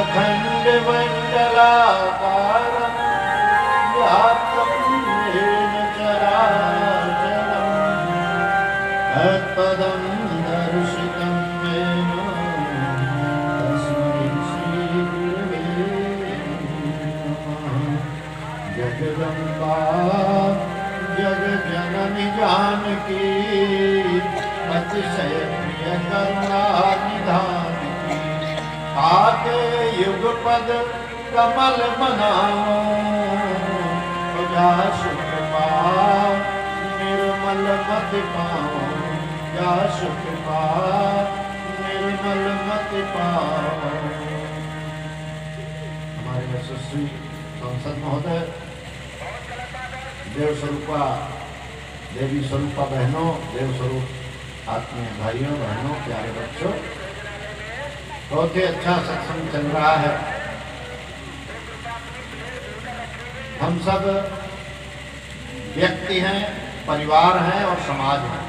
अखंड मंडलाकारं व्याप्तं येन चराचरं तत्पदं दर्शितं येन तस्मै श्रीगुरवे नमः। जगदम्बा जगज्जननी जानकी अतिशय प्रिय करुणा निधान की आके युगपद कमल बनाओ जा शुक्र निर्मल मत पाओ जा शुक्र निर्मल मत पाओ। हमारे यशस्वी सांसद महोदय, देव स्वरूपा देवी स्वरूपा बहनों, देव स्वरूप आत्मीय भाइयों बहनों, प्यारे बच्चों, बहुत ही अच्छा सत्संग चल रहा है। हम सब व्यक्ति हैं, परिवार हैं और समाज हैं।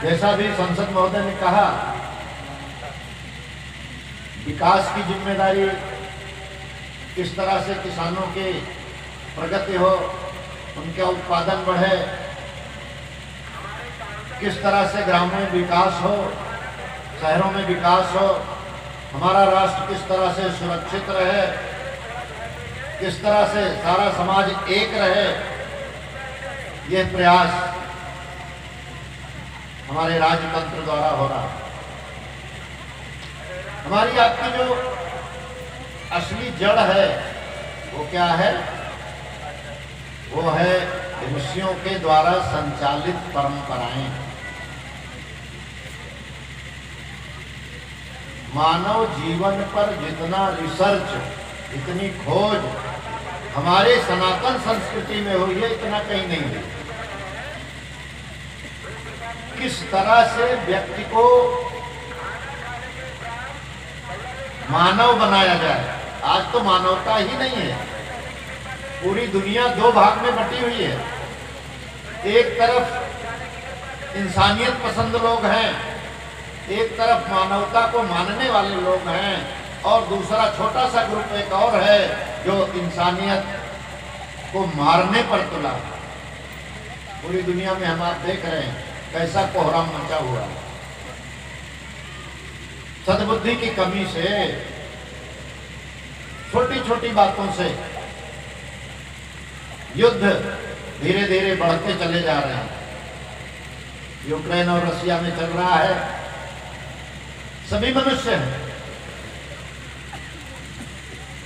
जैसा भी संसद महोदय ने कहा, विकास की जिम्मेदारी किस तरह से किसानों की प्रगति हो, उनका उत्पादन बढ़े, किस तरह से ग्रामीण विकास हो, शहरों में विकास हो, हमारा राष्ट्र किस तरह से सुरक्षित रहे, किस तरह से सारा समाज एक रहे, यह प्रयास हमारे राजतंत्र द्वारा हो रहा है। हमारी आपकी जो असली जड़ है वो क्या है? वो है ऋषियों के द्वारा संचालित परंपराएं। मानव जीवन पर जितना रिसर्च, इतनी खोज हमारे सनातन संस्कृति में हुई है, इतना कहीं नहीं है। किस तरह से व्यक्ति को मानव बनाया जाए। आज तो मानवता ही नहीं है, पूरी दुनिया दो भाग में बटी हुई है। एक तरफ इंसानियत पसंद लोग हैं, एक तरफ मानवता को मानने वाले लोग हैं, और दूसरा छोटा सा ग्रुप एक और है जो इंसानियत को मारने पर तुला। पूरी दुनिया में हम आप देख रहे हैं कैसा कोहराम मचा हुआ है। सद्बुद्धि की कमी से, छोटी छोटी बातों से युद्ध धीरे धीरे बढ़ते चले जा रहे हैं। यूक्रेन और रशिया में चल रहा है। सभी मनुष्य हैं,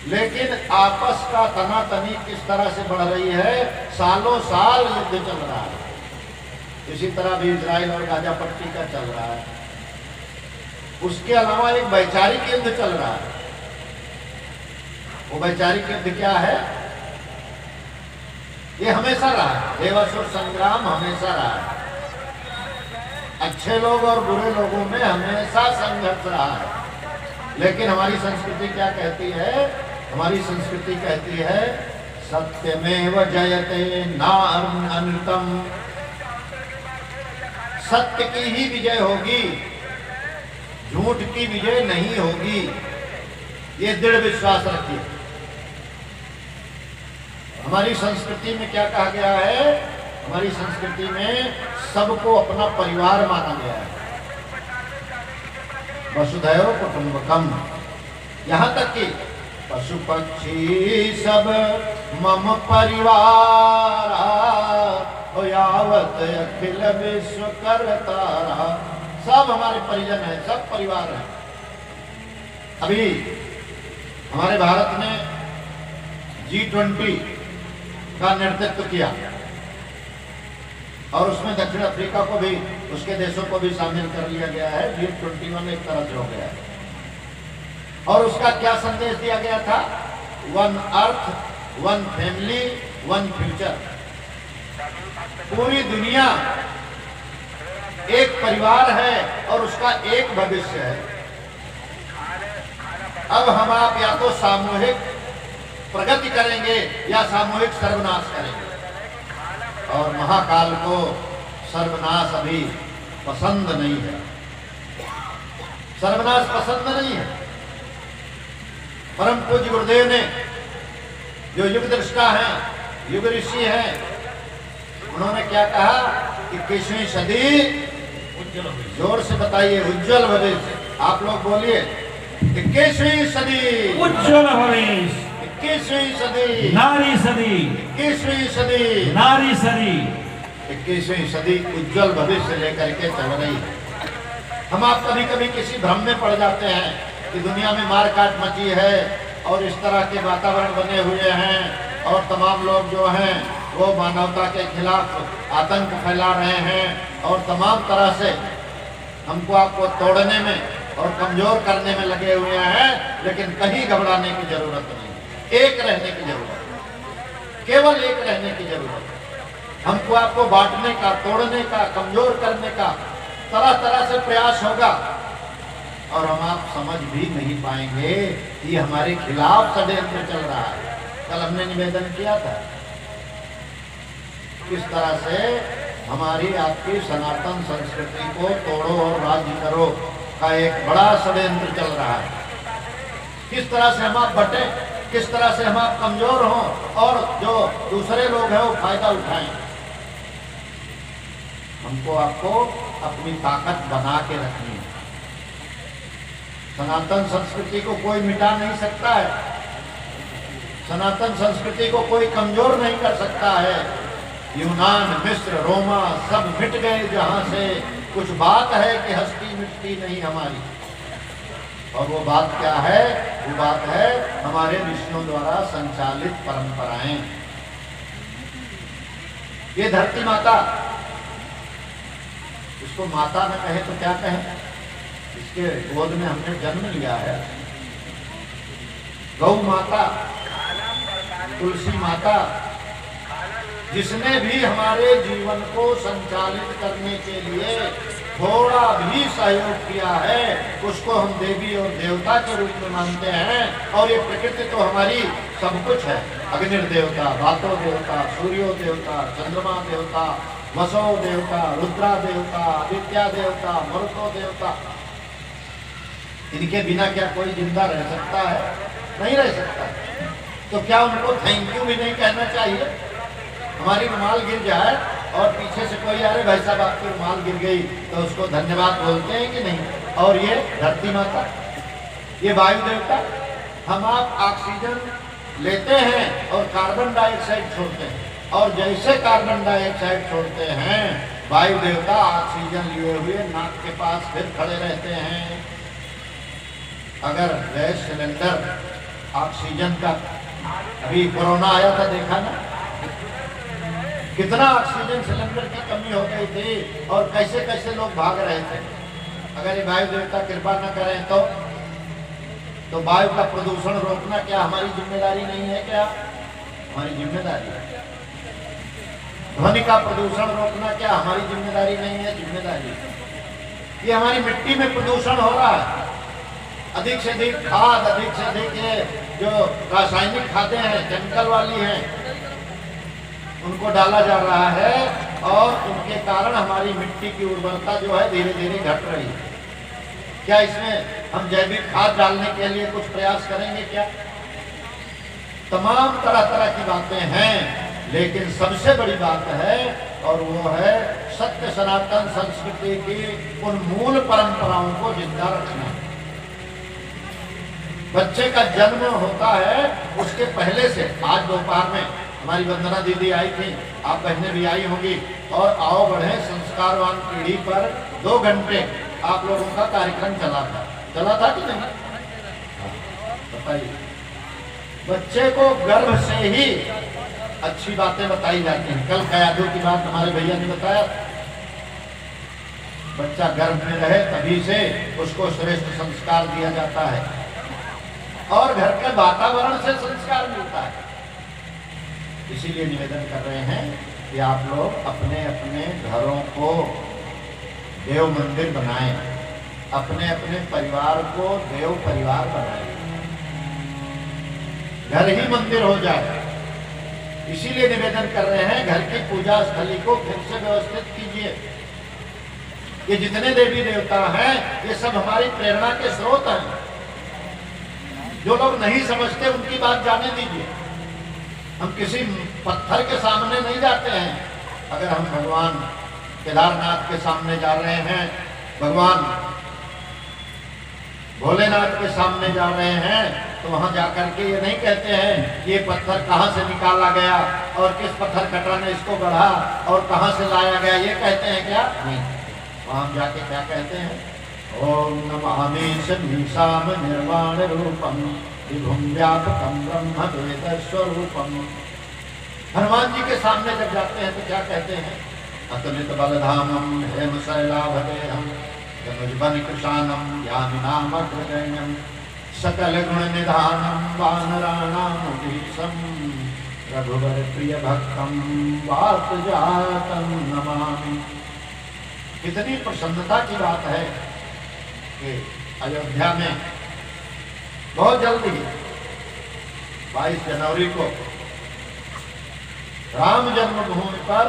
लेकिन आपस का तनातनी किस तरह से बढ़ रही है। सालों साल युद्ध चल रहा है। इसी तरह भी इजराइल और गाजा पट्टी का चल रहा है। उसके अलावा एक वैचारिक युद्ध चल रहा है। वो वैचारिक युद्ध क्या है? ये हमेशा रहा है, देवासुर संग्राम हमेशा रहा है। अच्छे लोग और बुरे लोगों में हमेशा संघर्ष रहा है। लेकिन हमारी संस्कृति क्या कहती है? हमारी संस्कृति कहती है सत्यमेव जयते नानृतम। सत्य की ही विजय होगी, झूठ की विजय नहीं होगी। ये दृढ़ विश्वास रखिए। हमारी संस्कृति में क्या कहा गया है? हमारी संस्कृति में सबको अपना परिवार माना गया है। वसुधैव कुटुंबकम। यहां तक कि पशु पक्षी सब मम परिवार यावत अखिल विश्व करतारा। सब हमारे परिजन हैं, सब परिवार हैं। अभी हमारे भारत ने G20 का नेतृत्व किया और उसमें दक्षिण अफ्रीका को भी, उसके देशों को भी शामिल कर लिया गया है। G21 एक तरह से हो गया है। और उसका क्या संदेश दिया गया था? One earth, one family, one future. पूरी दुनिया एक परिवार है और उसका एक भविष्य है। अब हम आप या तो सामूहिक प्रगति करेंगे या सामूहिक सर्वनाश करेंगे। और महाकाल को सर्वनाश अभी पसंद नहीं है। सर्वनाश पसंद नहीं है। परम पूज्य गुरुदेव ने जो युग दृष्टा हैं, युग ऋषि हैं, उन्होंने क्या कहा कि 21वीं सदी, जोर से बताइए, उज्जवल भविष्य। आप लोग बोलिए 21वीं सदी उज्जवल भविष्य, 21वीं सदी नारी सदी, 21वीं सदी नारी सदी, 21वीं सदी उज्जवल भविष्य लेकर के चल रही है। हम आप कभी कभी किसी भ्रम में पड़ जाते हैं कि दुनिया में मारकाट मची है और इस तरह के वातावरण बने हुए हैं और तमाम लोग जो हैं वो मानवता के खिलाफ आतंक फैला रहे हैं और तमाम तरह से हमको आपको तोड़ने में और कमजोर करने में लगे हुए हैं। लेकिन कहीं घबराने की जरूरत नहीं, एक रहने की जरूरत है, केवल एक रहने की जरूरत है। हमको आपको बांटने का, तोड़ने का, कमजोर करने का तरह तरह से प्रयास होगा और हम आप समझ भी नहीं पाएंगे कि हमारे खिलाफ षड्यंत्र चल रहा है। कल हमने निवेदन किया था किस तरह से हमारी आपकी सनातन संस्कृति को तोड़ो और राज्य करो का एक बड़ा षड्यंत्र चल रहा है। किस तरह से हम आप बटे, किस तरह से हम आप कमजोर हों और जो दूसरे लोग हैं वो फायदा उठाएं। हमको आपको अपनी ताकत बना के रखनी है। सनातन संस्कृति को कोई मिटा नहीं सकता है, सनातन संस्कृति को कोई कमजोर नहीं कर सकता है। यूनान, मिस्र, रोमा सब मिट गए जहां से, कुछ बात है कि हस्ती मिटती नहीं हमारी। और वो बात क्या है? वो बात है हमारे ऋषियों द्वारा संचालित परंपराएं। ये धरती माता, इसको माता न कहे तो क्या कहें, इसके गोद में हमने जन्म लिया है। गौ माता, तुलसी माता, जिसने भी हमारे जीवन को संचालित करने के लिए थोड़ा भी सहयोग किया है उसको हम देवी और देवता के रूप में मानते हैं। और ये प्रकृति तो हमारी सब कुछ है। अग्नि देवता, वातो देवता, सूर्यो देवता, चंद्रमा देवता, वसो देवता, रुद्रा देवता, आदित्य देवता, मरुतो देवता, इनके बिना क्या कोई जिंदा रह सकता है? नहीं रह सकता। तो क्या उनको थैंक यू भी नहीं कहना चाहिए? हमारी रुमाल गिर जाए और पीछे से कोई आ रहे, भाई साहब आपकी रुमाल गिर गई, तो उसको धन्यवाद बोलते हैं कि नहीं? और ये धरती माता, ये वायु देवता, हम आप ऑक्सीजन लेते हैं और कार्बन डाइऑक्साइड छोड़ते हैं, और जैसे कार्बन डाइऑक्साइड छोड़ते हैं वायु देवता ऑक्सीजन लिए हुए नाक के पास फिर खड़े रहते हैं। अगर गैस सिलेंडर ऑक्सीजन का, अभी कोरोना आया था देखा ना, कितना ऑक्सीजन सिलेंडर की कमी हो गई थी और कैसे कैसे लोग भाग रहे थे। अगर ये वायु देवता कृपा न करें तो वायु का प्रदूषण रोकना क्या हमारी जिम्मेदारी नहीं है? क्या हमारी जिम्मेदारी है? ध्वनि का प्रदूषण रोकना क्या हमारी जिम्मेदारी नहीं है? जिम्मेदारी है। ये हमारी मिट्टी में प्रदूषण हो रहा है, अधिक से अधिक खाद, अधिक से अधिक ये जो रासायनिक खादें हैं, केमिकल वाली हैं, उनको डाला जा रहा है और उनके कारण हमारी मिट्टी की उर्वरता जो है धीरे धीरे घट रही है। क्या इसमें हम जैविक खाद डालने के लिए कुछ प्रयास करेंगे क्या? तमाम तरह तरह की बातें हैं, लेकिन सबसे बड़ी बात है और वो है सत्य सनातन संस्कृति की उन मूल परंपराओं को जिंदा रखना। बच्चे का जन्म होता है, उसके पहले से, आज दोपहर में हमारी वंदना दीदी आई थी, आप बहनें भी आई होंगी, और आओ बढ़े संस्कारवान पीढ़ी पर 2 घंटे आप लोगों का कार्यक्रम चला था कि नहीं? बताइए। बच्चे को गर्भ से ही अच्छी बातें बताई जाती हैं। कल कयादू की बात हमारे भैया ने बताया, बच्चा गर्भ में रहे तभी से उसको श्रेष्ठ संस्कार दिया जाता है और घर के वातावरण से संस्कार मिलता है। इसीलिए निवेदन कर रहे हैं कि आप लोग अपने अपने घरों को देव मंदिर बनाएं, अपने अपने परिवार को देव परिवार बनाएं, घर ही मंदिर हो जाए। इसीलिए निवेदन कर रहे हैं घर की पूजा स्थली को फिर से व्यवस्थित कीजिए। ये जितने देवी देवता हैं ये सब हमारी प्रेरणा के स्रोत हैं। जो लोग नहीं समझते उनकी बात जाने दीजिए। हम किसी पत्थर के सामने नहीं जाते हैं। अगर हम भगवान केदारनाथ के सामने जा रहे हैं, भगवान भोलेनाथ के सामने जा रहे हैं, तो वहां जाकर के ये नहीं कहते हैं कि ये पत्थर कहाँ से निकाला गया और किस पत्थर कटर ने इसको गढ़ा और कहाँ से लाया गया, ये कहते हैं क्या? नहीं। वहां जाके क्या कहते हैं? ओम नमामि मीशाम निर्वाण रूपम विभुम व्यापकम ब्रह्म द्वैत स्वरूपम। हनुमान जी के सामने जब जाते हैं तो क्या कहते हैं? अतुलित बलधामम हेम शैलाभदेहम जनुजबन कृशानम यामिनामग्रगण्यम सकल गुण निधानम वानराणामुधीशम रघुवर प्रिय भक्तम वातजातम नमामि। कितनी प्रसन्नता की बात है कि अयोध्या में बहुत जल्दी 22 जनवरी को राम जन्मभूमि पर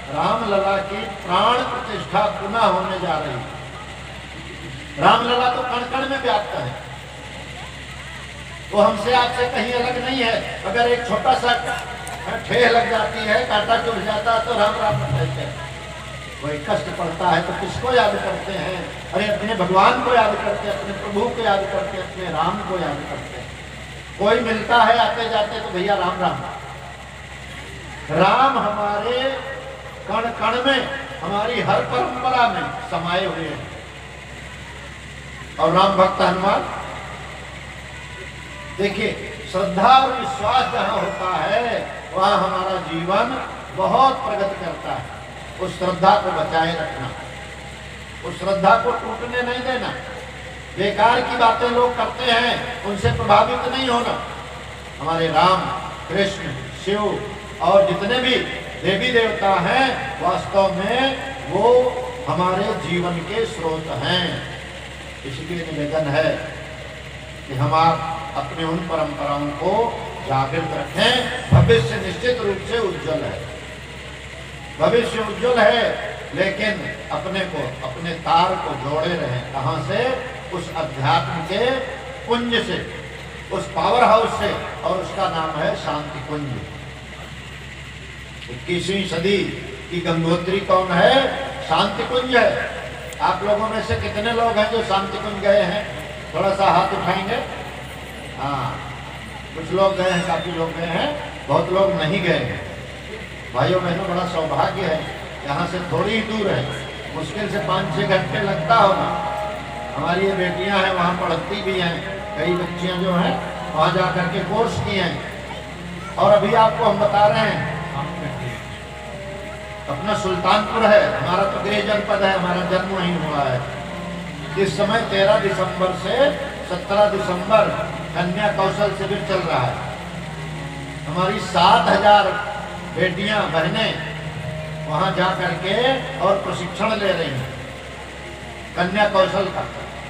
रामलला की प्राण प्रतिष्ठा पुनः होने जा रही है। रामलला तो कण कण में व्याप्त है, वो हमसे आपसे कहीं अलग नहीं है। अगर एक छोटा सा ठेह लग जाती है, कांटा चुभ जाता है तो राम राम कहते हैं। कोई कष्ट पड़ता है तो किसको याद करते हैं? अरे अपने भगवान को याद करते हैं, अपने प्रभु को याद करते हैं, अपने राम को याद करते हैं। कोई मिलता है आते जाते तो भैया राम राम। राम हमारे कण कण में, हमारी हर परंपरा में समाये हुए हैं। और राम भक्त हनुमान, देखिए श्रद्धा और विश्वास जहां होता है वहां हमारा जीवन बहुत प्रगति करता है। उस श्रद्धा को बचाए रखना, उस श्रद्धा को टूटने नहीं देना। बेकार की बातें लोग करते हैं, उनसे प्रभावित नहीं होना। हमारे राम कृष्ण शिव और जितने भी देवी देवता हैं वास्तव में वो हमारे जीवन के स्रोत हैं। इसलिए निवेदन है कि हम आप अपने उन परंपराओं को जागृत रखें। भविष्य निश्चित रूप से उज्जवल है, भविष्य उज्जवल है, लेकिन अपने को, अपने तार को जोड़े रहें। कहां से? उस अध्यात्म के कुंज से, उस पावर हाउस से, और उसका नाम है शांति कुंज। 21वीं सदी की गंगोत्री कौन है? शांति कुंज है। आप लोगों में से कितने लोग हैं जो शांति कुंज गए हैं? थोड़ा सा हाथ उठाएंगे। हाँ, कुछ लोग गए हैं, काफी लोग गए हैं, बहुत लोग नहीं गए हैं। भाइयों बहनों, बड़ा सौभाग्य है। यहाँ से थोड़ी ही दूर है, मुश्किल से 5-6 घंटे लगता होगा। हमारी ये बेटियां हैं, वहाँ पढ़ती भी हैं। कई बच्चियां जो हैं वहाँ जा करके कोर्स किए हैं। और अभी आपको हम बता रहे हैं, अपना सुल्तानपुर है, हमारा तो गृह जनपद है, हमारा जन्म वहीं हुआ है। इस समय 13 दिसंबर से 17 दिसंबर कन्या कौशल शिविर चल रहा है। हमारी 7000 बेटियां बहनें वहां जा करके और प्रशिक्षण ले रही हैं कन्या कौशल का।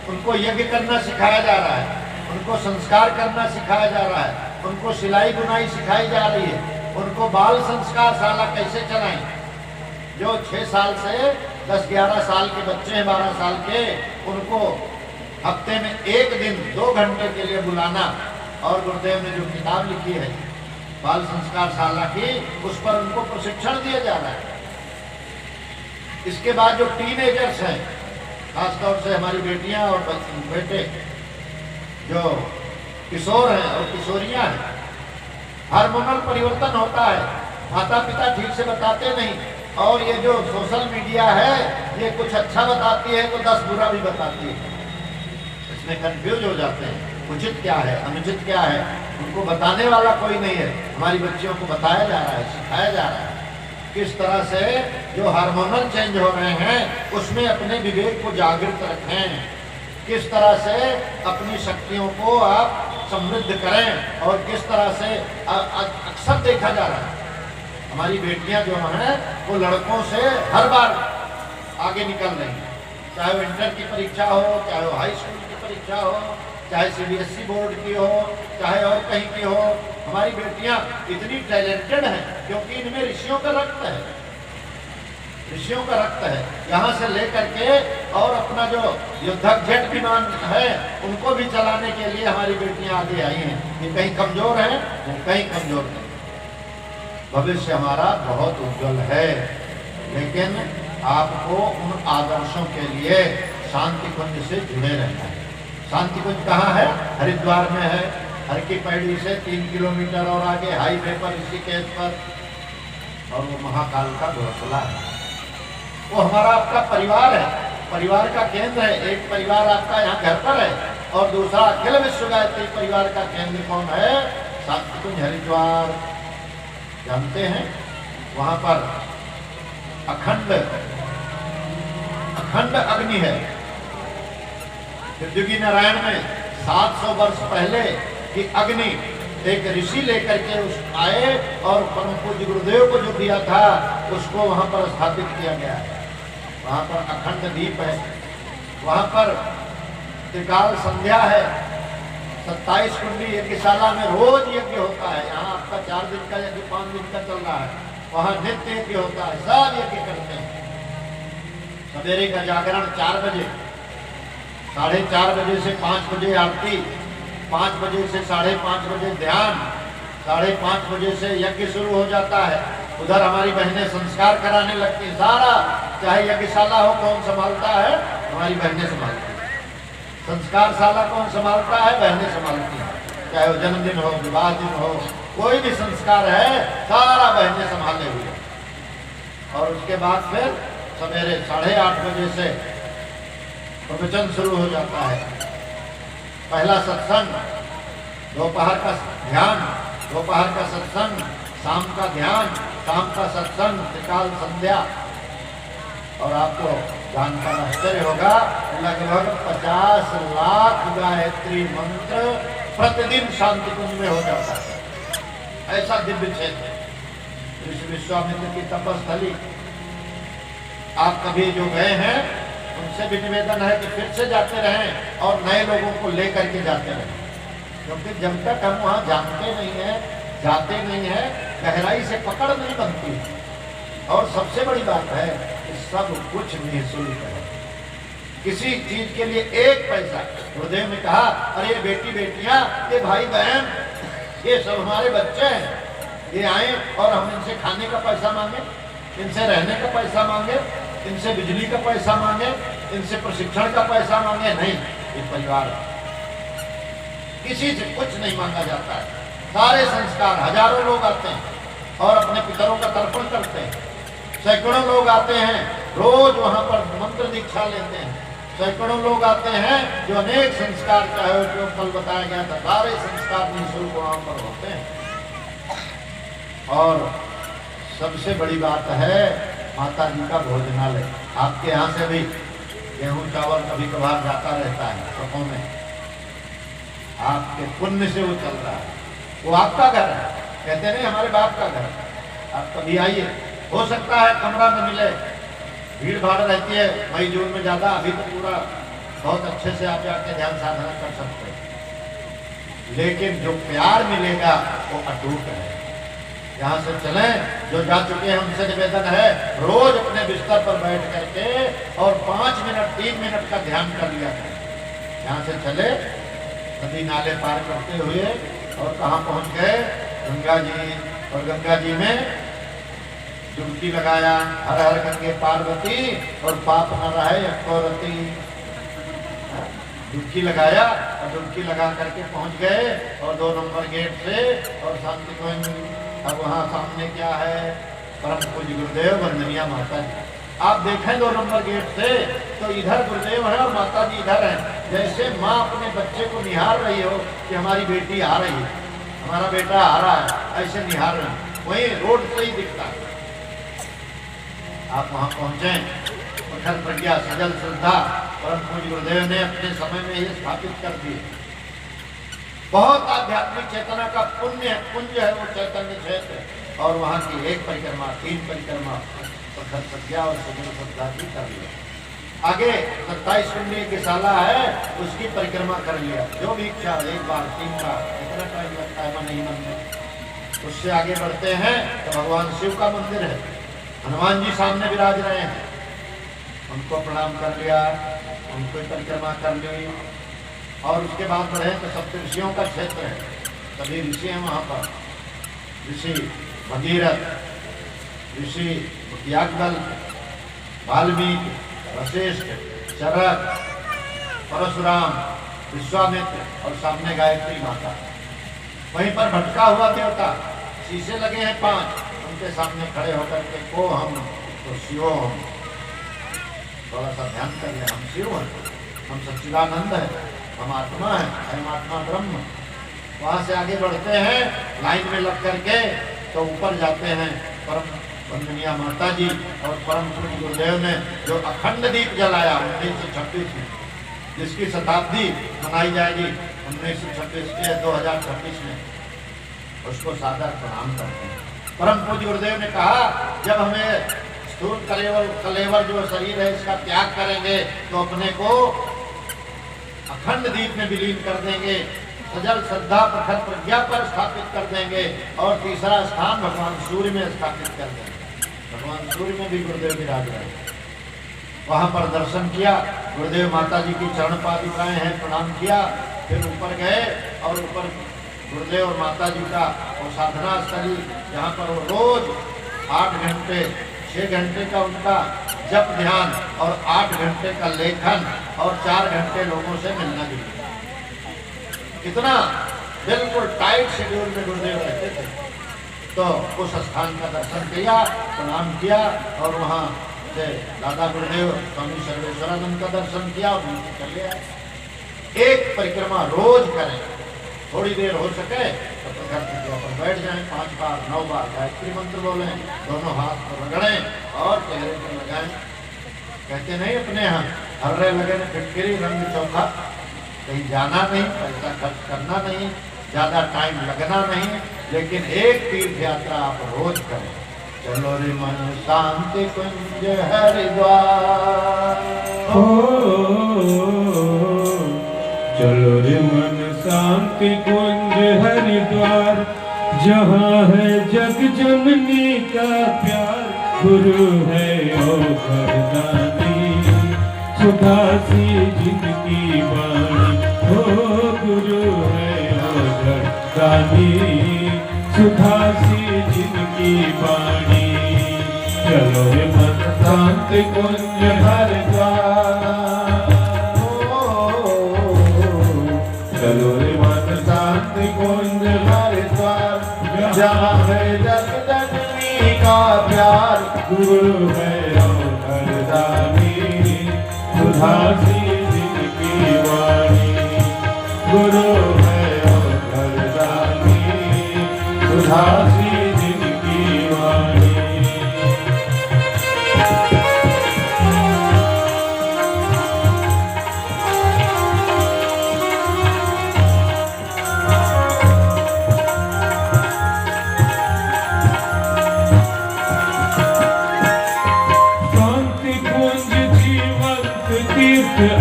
उनको यज्ञ करना सिखाया जा रहा है, उनको संस्कार करना सिखाया जा रहा है, उनको सिलाई बुनाई सिखाई जा रही है, उनको बाल संस्कार शाला कैसे चलाएं। जो 6 साल से 10-11 साल के बच्चे हैं, 12 साल के, उनको हफ्ते में 1 दिन 2 घंटे के लिए बुलाना। और गुरुदेव ने जो किताब लिखी है बाल संस्कार शाला की, उस पर उनको प्रशिक्षण दिया जा रहा है। इसके बाद जो टीनेजर्स हैं, खासतौर से हमारी बेटियां और बेटे जो किशोर हैं और किशोरियां हैं, हार्मोनल परिवर्तन होता है, माता पिता ठीक से बताते नहीं। और ये जो सोशल मीडिया है ये कुछ अच्छा बताती है तो 10 बुरा भी बताती है। इसमें कंफ्यूज हो जाते हैं, उचित क्या है अनुचित क्या है, उनको बताने वाला कोई नहीं है। हमारी बच्चियों को बताया जा रहा है, सिखाया जा रहा है किस तरह से जो हार्मोनल चेंज हो रहे हैं उसमें अपने विवेक को जागृत रखें, किस तरह से अपनी शक्तियों को आप समृद्ध करें। और किस तरह से अक्सर देखा जा रहा है हमारी बेटियां जो हैं वो लड़कों से हर बार आगे निकल रही हैं। चाहे वो इंटर की परीक्षा हो, चाहे वो हाई स्कूल की परीक्षा हो, चाहे CBSE बोर्ड की हो, चाहे और कहीं की हो। हमारी बेटियां इतनी टैलेंटेड हैं क्योंकि इनमें ऋषियों का रक्त है। ऋषियों का रक्त है। यहाँ से लेकर के और अपना जो युद्धक जेट विमान है उनको भी चलाने के लिए हमारी बेटियां आगे आई हैं। ये कहीं कमजोर हैं, कहीं कमजोर नहीं। भविष्य हमारा बहुत उज्जवल है, लेकिन आपको उन आदर्शों के लिए शांति कुंज से जुड़े रहना है। शांति कुंज कहाँ है? हरिद्वार में है। हर की पैड़ी से 3 किलोमीटर और आगे हाईवे पर, ऋषिकेश पर, और वो महाकाल का घोंसला है। वो हमारा आपका परिवार है, परिवार का केंद्र है। एक परिवार आपका यहाँ घर पर है और दूसरा अखिल विश्व गायत्री परिवार का केंद्र कौन है? शांति कुंज हरिद्वार। जानते हैं वहां पर अखंड अग्नि है। पृथ्वी नारायण में 700 वर्ष पहले की अग्नि एक ऋषि लेकर के उस आए और परम पूज्य गुरुदेव को जो दिया था उसको वहां पर स्थापित किया गया है। वहां पर अखंड दीप है, वहां पर त्रिकाल संध्या है। 27 कुंडी यज्ञशाला में रोज यज्ञ होता है। यहाँ आपका 4 दिन का यज्ञ 5 दिन का चल रहा है, वहां नित्य यज्ञ होता है। सब यज्ञ करते हैं। सवेरे का जागरण 4 बजे, 4:30 बजे से 5 बजे आरती, 5 बजे से 5:30 बजे ध्यान, 5:30 बजे से यज्ञ शुरू हो जाता है। उधर हमारी बहनें संस्कार कराने लगती हैं। सारा चाहे यज्ञशाला हो, कौन संभालता है? हमारी बहनें संभालती हैं। संस्कार शाला कौन संभालता है? बहनें संभालती हैं। चाहे वो जन्मदिन हो, विवाह दिन हो, कोई भी संस्कार है, सारा बहनें संभाले हुए। और उसके बाद फिर सवेरे 8:30 बजे से प्रवचन शुरू हो जाता है। पहला सत्संग, दोपहर का ध्यान, दोपहर का सत्संग, शाम का ध्यान, शाम का सत्संग, त्रिकाल संध्या। और आपको जानकर आश्चर्य होगा, लगभग 50 लाख गायत्री मंत्र प्रतिदिन शांति कुंज में हो जाता है। ऐसा दिव्य क्षेत्र ऋषि विश्वामित्र की तपस्थली। आप कभी जो गए हैं उनसे भी निवेदन है कि फिर से जाते रहें और नए लोगों को लेकर के जाते रहें, क्योंकि जब तक हम वहाँ जानते नहीं हैं, जाते नहीं हैं, गहराई से पकड़ नहीं बनती। और सबसे बड़ी बात है कि सब कुछ निःशुल्क है। किसी चीज के लिए 1 पैसा। गुरुदेव ने कहा, अरे ये बेटी बेटियां, ये भाई बहन, ये सब हमारे बच्चे हैं, ये आए और हम इनसे खाने का पैसा मांगे, इनसे रहने का पैसा मांगे, इनसे बिजली का पैसा मांगे, इनसे प्रशिक्षण का पैसा मांगे? नहीं। ये परिवार किसी से कुछ नहीं मांगा जाता है। सारे संस्कार, हजारों लोग आते हैं और अपने पितरों का तर्पण करते हैं। सैकड़ों लोग आते हैं, रोज वहां पर मंत्र दीक्षा लेते हैं। सैकड़ों लोग आते हैं जो अनेक संस्कार, चाहे जो कल बताया गया था, सारे संस्कार निःशुल्क वहां पर होते हैं। और सबसे बड़ी बात है माता जी का भोजनालय। आपके यहाँ से भी गेहूं चावल कभी कभार जाता रहता है ट्रकों में, आपके पुण्य से वो चल रहा है। वो आपका घर है, कहते नहीं हमारे बाप का घर। आप कभी आइए, हो सकता है कमरा न मिले, भीड़ भाड़ रहती है मई जून में ज्यादा। अभी तो पूरा बहुत अच्छे से आप जाके ध्यान साधना कर सकते हैं, लेकिन जो प्यार मिलेगा वो अटूट है। यहाँ से चलें, जो जा चुके हैं उनसे निवेदन है, रोज अपने बिस्तर पर बैठ करके और 5 मिनट 3 मिनट का ध्यान कर लिया करें। यहाँ से चले, नदी नाले पार करते हुए और कहाँ पहुँच गए? गंगा जी। और गंगा जी में डुबकी लगाया, हर हर गंगे पार्वती और पाप न रहे अकोरती। डुबकी लगाया और डुबकी लगा करके पहुँच गए और 2 नंबर गेट से और शांति कुंज। अब वहाँ सामने क्या है? परम पूज्य गुरुदेव, वंदनीय माता जी। आप देखें 2 नंबर गेट से तो इधर गुरुदेव है और माता जी इधर है। जैसे माँ अपने बच्चे को निहार रही हो कि हमारी बेटी आ रही है, हमारा बेटा आ रहा है, ऐसे निहार रहे हैं। वही रोड से ही दिखता है। आप वहाँ पहुँचे, प्रखर प्रज्ञा, सजल श्रद्धा परम पूज्य गुरुदेव ने अपने समय में ही स्थापित कर दी। बहुत आध्यात्मिक चेतना का पुंज है वो चैतन्य क्षेत्र। और वहाँ की 1 परिक्रमा, 3 परिक्रमा प्रखर प्रज्ञा और सजल श्रद्धा की कर लिया। आगे 27 कुंडी की शाला है, उसकी परिक्रमा कर लिया। जो भी इच्छा 1 बार 3 बार, इतना टाइम लगता है मन ही मन में। उससे आगे बढ़ते हैं तो भगवान शिव का मंदिर है। हनुमान जी सामने विराज रहे हैं, उनको प्रणाम कर लिया, उनको परिक्रमा कर ली और उसके बाद बढ़े तो सप्त ऋषियों का क्षेत्र है, सभी ऋषि हैं वहाँ पर। ऋषि भगीरथ, ऋषि याज्ञवल्क्य, वाल्मीकि, वशिष्ठ, चरक, परशुराम, विश्वामित्र और सामने गायत्री माता। वहीं पर भटका हुआ देवता, शीशे लगे हैं 5, उनके सामने खड़े होकर के को हम तो शिवो हम। थोड़ा सा ध्यान कर ले, हम शिव हैं, हम सच्चिदानंद हैं, हम आत्मा हैं, हम आत्मा ब्रह्म। वहां से आगे बढ़ते हैं लाइन में लग करके तो ऊपर जाते हैं परम वंदनीय माता जी और परम पूज्य गुरुदेव ने जो अखंड दीप जलाया 1926 में, जिसकी शताब्दी मनाई जाएगी 1926 के 2026 में, उसको सादर प्रणाम करते हैं। परम पूज्य गुरुदेव ने कहा जब हमें स्थूल कलेवर जो शरीर है इसका त्याग करेंगे तो अपने को अखंड दीप में विलीन कर देंगे, सजल श्रद्धा प्रखर प्रज्ञा पर स्थापित कर देंगे और तीसरा स्थान भगवान सूर्य में स्थापित कर देंगे। भगवान सूर्य में भी गुरुदेव विराज रहे। वहां पर दर्शन किया, गुरुदेव माता जी की चरण पादुकाएं हैं, प्रणाम किया, फिर ऊपर गए और ऊपर गुरुदेव और माता जी का वो साधना स्थली जहाँ पर वो रोज 8 घंटे 6 घंटे का उनका जप ध्यान और 8 घंटे का लेखन और 4 घंटे लोगों से मिलना जुलना, कितना बिल्कुल टाइट शेड्यूल में गुरुदेव रहते थे। तो उस स्थान का दर्शन किया, प्रणाम किया और वहाँ से दादा गुरुदेव स्वामी सर्वेश्वरानंद का दर्शन किया और उनसे चले आए। एक परिक्रमा रोज करें, थोड़ी देर हो सके तो प्रखर प्रज्ञा पर बैठ जाएं, 5 बार 9 बार गायत्री मंत्र बोलें, दोनों हाथ पर रगड़ें और चेहरे पर लगाएं। कहते नहीं अपने यहाँ हर्रे लगे न फिटकिरी रंग चौखा, कहीं जाना नहीं, पैसा खर्च करना नहीं, ज्यादा टाइम लगना नहीं, लेकिन एक तीर्थ यात्रा आप रोज करें। चलो रे मन शांति कुंज हरिद्वार, चलो रे मन शांति कुंज हरिद्वार, जहाँ है जग जननी का प्यार, गुरु है ओ घरदानी, सुधा सी जिनकी वाणी, ओ गुरु है ओ घरदानी, सुधा सी जिनकी वाणी। चलो रे मन शांति कुंज हरिद्वार, चलो रे मन शांति कुंज हरिद्वार, जहाँ है जग जननी का प्यार, गुरु है ओ घरदानी, सुधा सी जिनकी वाणी, गुरु है ओ घरदानी, सुधा सी जिनकी वाणी।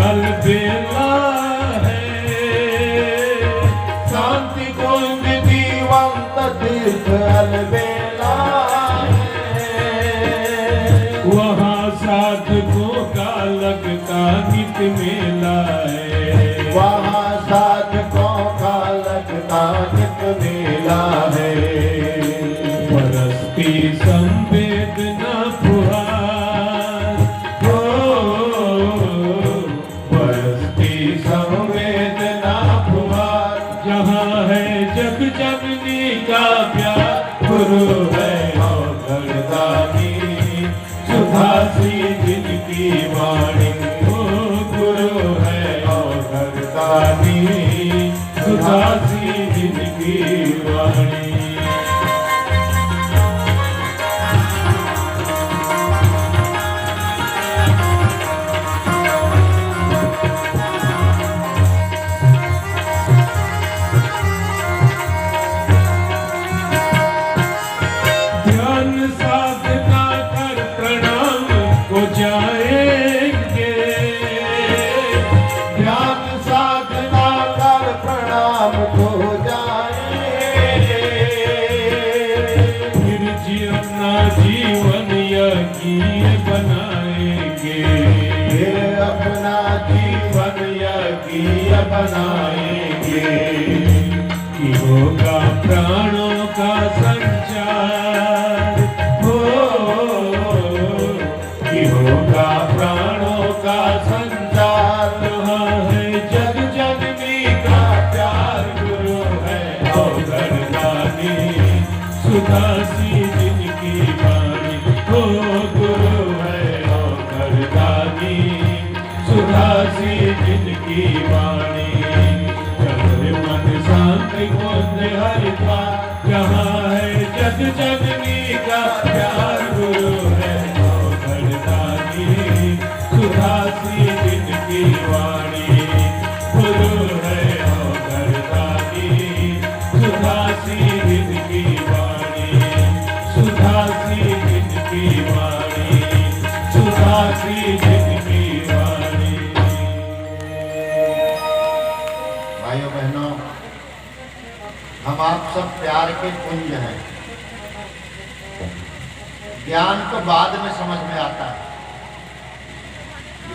अलबेला है, शांति कुंज जीवंत तीर्थ अलबेला है, वहाँ साधकों का लगता नित मेला है, वहाँ साधकों का लगता नित मेला है। बरसती संवेदना फुहार, संवेदना फुहार, जहाँ है जग जननी का प्यार, गुरु है ओ घरदानी, सुधा सी जिनकी वाणी, ओ गुरु है ओ घरदानी, सुधा सी जिनकी वाणी। जाएंगे ध्यान साधना कर प्रणाम को जाएंगे, बनाएंगे कि होगा प्राणों का संचार हो, कि होगा प्राणों का संचार। वहाँ है जग जननी का प्यार, गुरु है अवघड़दानी सुधा सी जिनकी वाणी हो, गुरु है अवघड़दानी सुधा सी जिनकी वाणी। चल मन शांति कुंज हरिद्वार, जहाँ है जग जननी का प्यार, गुरु है अवघड़दानी सुधा सी जिनकी वाणी, गुरु है अवघड़दानी सुधा सी जिनकी वाणी, सुधा सी जिनकी वाणी, सुधा सी जिनकी वाणी। भाइयों बहनों, हम आप सब प्यार के पुंज हैं। ज्ञान तो बाद में समझ में आता है,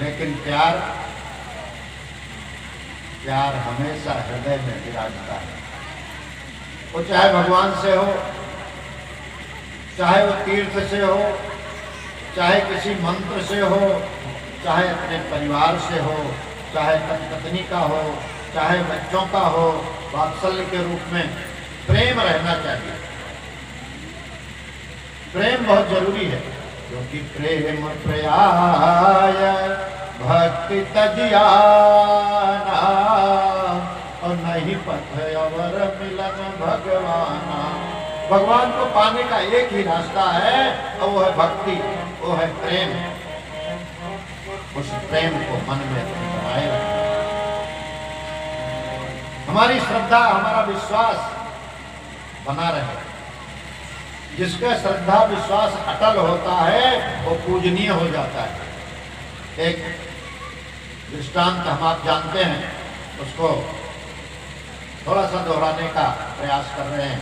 लेकिन प्यार हमेशा हृदय में विराजता है। वो चाहे भगवान से हो, चाहे वो तीर्थ से हो, चाहे किसी मंत्र से हो, चाहे अपने परिवार से हो, चाहे पत्नी का हो, चाहे बच्चों का हो, वात्सल्य के रूप में प्रेम रहना चाहिए। प्रेम बहुत जरूरी है, क्योंकि प्रेम प्रयाय भक्ति तजियाना, और नहीं पथ अवर मिलन भगवाना। भगवान को पाने का एक ही रास्ता है, और वो है भक्ति, वो है प्रेम। उस प्रेम को मन में बनाए रखना। हमारी श्रद्धा, हमारा विश्वास बना रहे। जिसका श्रद्धा विश्वास अटल होता है वो पूजनीय हो जाता है। एक दृष्टांत हम आप जानते हैं, उसको थोड़ा सा दोहराने का प्रयास कर रहे हैं।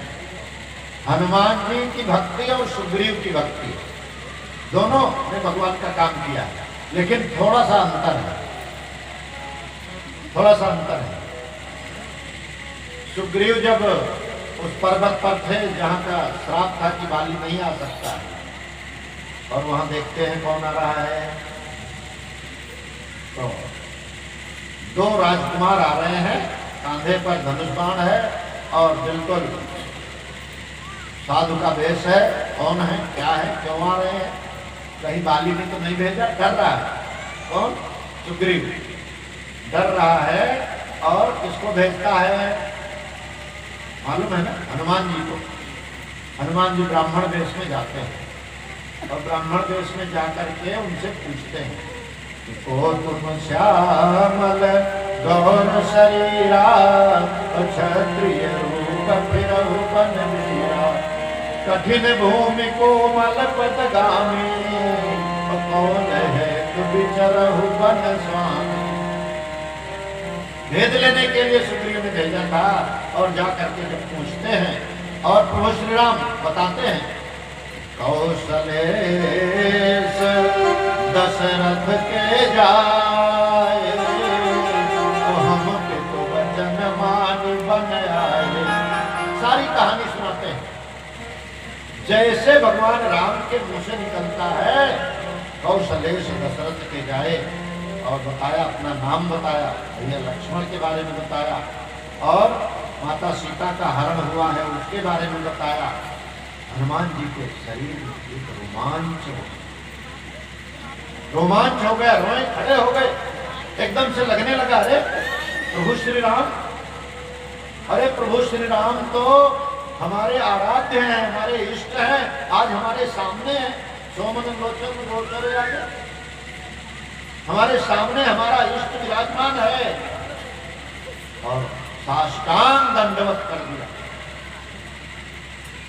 हनुमान जी की भक्ति और सुग्रीव की भक्ति, दोनों ने भगवान का काम किया, लेकिन थोड़ा सा अंतर है, थोड़ा सा अंतर है। सुग्रीव जब उस पर्वत पर थे जहाँ का श्राप था कि बाली नहीं आ सकता, और वहां देखते हैं कौन आ रहा है, तो दो राजकुमार आ रहे हैं, कांधे पर धनुष बाण है और बिल्कुल साधु का वेश है। कौन है, क्या है, क्यों आ रहे हैं? कहीं बाली ने तो नहीं भेजा? डर रहा है। कौन? सुग्रीव डर रहा है। और किसको भेजता है मालूम है ना? हनुमान जी को। हनुमान जी ब्राह्मण वेश में जाते हैं, और ब्राह्मण वेश में जाकर के उनसे पूछते हैं कि को तुम श्यामल गौर शरीरा, क्षत्रिय रूप फिरहु बन वीरा, कठिन भूमि कोमल पदगामी, कौन है तु विचरहु बन स्वामी। भेद लेने के लिए सुग्रीव ने भेजा था, और जाकर के जब पूछते हैं, और प्रभु श्री राम बताते हैं, कौशलेश दशरथ के जाए, तो हम तो वचन मान बन आए। सारी कहानी सुनाते हैं, जैसे भगवान राम के मुंह से निकलता है, कौशलेश दशरथ के जाए, और बताया, अपना नाम बताया, भैया लक्ष्मण के बारे में बताया, और माता सीता का हरण हुआ है उसके बारे में बताया। हनुमान जी के शरीर में एक रोमांच हो गया, रोए खड़े हो गए, एकदम से लगने लगा, अरे प्रभु श्री राम, अरे प्रभु श्री राम तो हमारे आराध्य हैं, हमारे इष्ट हैं, आज हमारे सामने हैं। सोमन लोचन गोचर आगे हमारे सामने हमारा इष्ट विराजमान है, और साष्टांग दंडवत कर दिया।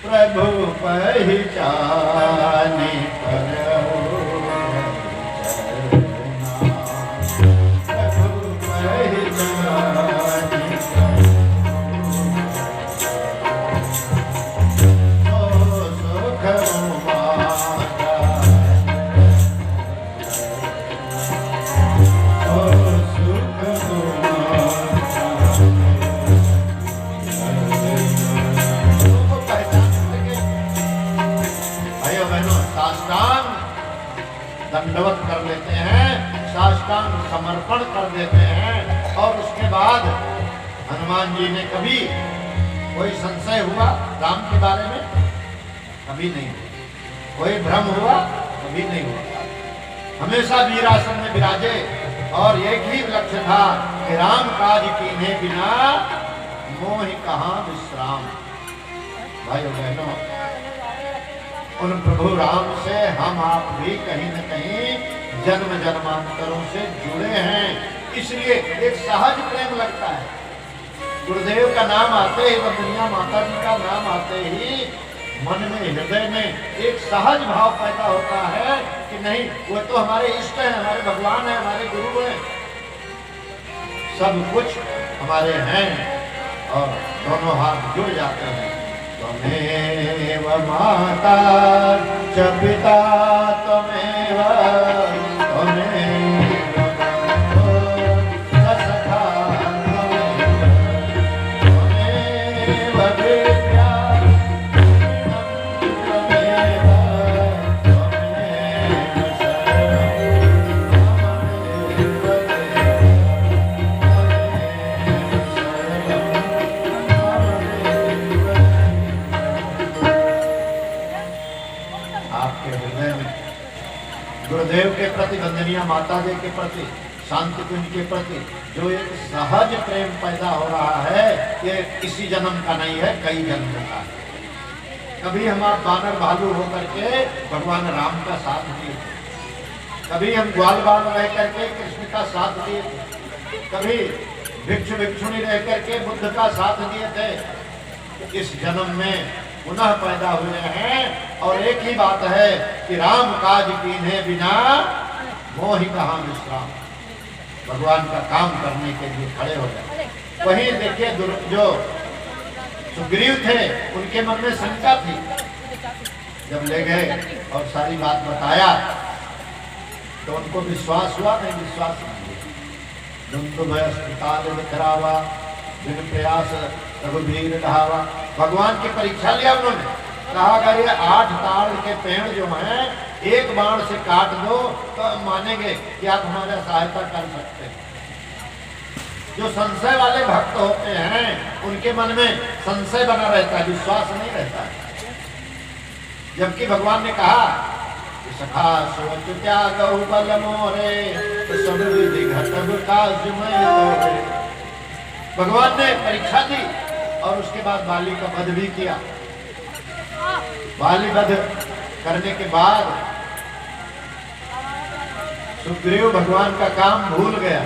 प्रभु पहचाने पर हनुमान जी ने कभी कोई संशय हुआ राम के बारे में? कभी नहीं हुआ। कोई भ्रम हुआ? कभी नहीं हुआ। हमेशा वीरासन में विराजे और एक ही लक्ष्य था कि राम काज कीन्हे बिना मोहि कहाँ विश्राम। भाइयों बहनों, उन प्रभु राम से हम आप भी कहीं न कहीं जन्म जन्मांतरों से जुड़े हैं, इसलिए एक सहज प्रेम लगता है। गुरुदेव का नाम आते ही, वंदनिया माता जी का नाम आते ही मन में, हृदय में एक सहज भाव पैदा होता है कि नहीं, वो तो हमारे इष्ट हैं, हमारे भगवान हैं, हमारे गुरु हैं, सब कुछ हमारे हैं और दोनों हाथ जुड़ जाते हैं। त्वमेव माता च पिता त्वमेव गुरुदेव के प्रति, वंदनीय माता जी के प्रति, शांति कुंज के प्रति जो एक सहज प्रेम पैदा हो रहा है, ये किसी जन्म का नहीं है, कई जन्म का है। कभी हम आप बानर भालू होकर के भगवान राम का साथ दिए थे, कभी हम ग्वाल बाल रह करके कृष्ण का साथ दिए थे, कभी भिक्षु भिक्षुणी रह करके बुद्ध का साथ दिए थे। तो इस जन्म में पुनः पैदा हुए हैं और एक ही बात है कि राम काज कीन्हे बिना मोहि कहाँ विश्राम। भगवान का काम करने के लिए खड़े हो गए। वहीं देखिए, जो सुग्रीव थे उनके मन में शंका थी, जब ले गए और सारी बात बताया तो उनको विश्वास हुआ नहीं, विश्वास नहीं। अस्पताल बिखरावा बिन प्रयास रघुवीर ढावा। भगवान की परीक्षा लिया उन्होंने, कहा अगर ये 8 ताड़ के पेड़ जो हैं एक बाण से काट दो तो हम मानेंगे कि आप हमारा सहायता कर सकते हैं। जो संशय वाले भक्त होते हैं उनके मन में संशय बना रहता है, विश्वास नहीं रहता है। जबकि भगवान ने कहा सखा सोच त्यागहु बल मोरे सब विधि घटब काज मैं तोरे। भगवान ने परीक्षा दी और उसके बाद बाली का वध भी किया। बाली वध करने के बाद सुग्रीव भगवान का काम भूल गया।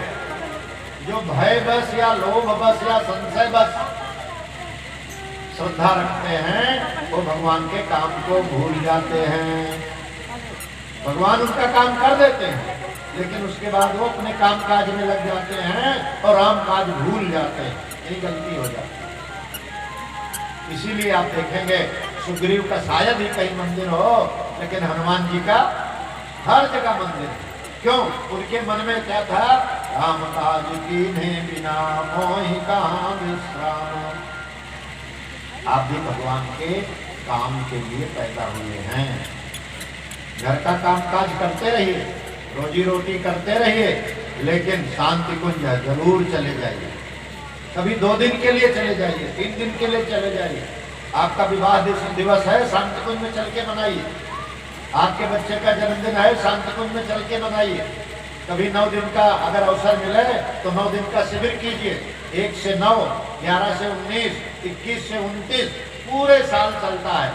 जो भय बस या लोभ बस या संशय बस श्रद्धा रखते हैं वो भगवान के काम को भूल जाते हैं। भगवान उनका काम कर देते हैं लेकिन उसके बाद वो अपने काम काज में लग जाते हैं और राम काज भूल जाते हैं। यही गलती हो जाती है। इसीलिए आप देखेंगे सुग्रीव का शायद ही कहीं मंदिर हो, लेकिन हनुमान जी का हर जगह मंदिर है। क्यों? उनके मन में क्या था? राम काज कीन्हे बिना मोहि कहाँ विश्राम। आप भी भगवान के काम के लिए पैदा हुए हैं। घर का काम काज करते रहिए, रोजी रोटी करते रहिए, लेकिन शांति कुंज जरूर चले जाइए। कभी 2 दिन के लिए चले जाइए, 3 दिन के लिए चले जाइए। आपका विवाह दिवस है, शांति कुंज में चल के मनाइए। आपके बच्चे का जन्मदिन है, शांति कुंज में चल के मनाइए। कभी 9 दिन का अगर अवसर मिले तो 9 दिन का शिविर कीजिए। 1 से 9, 11 से 19, 21 से 29 पूरे साल चलता है।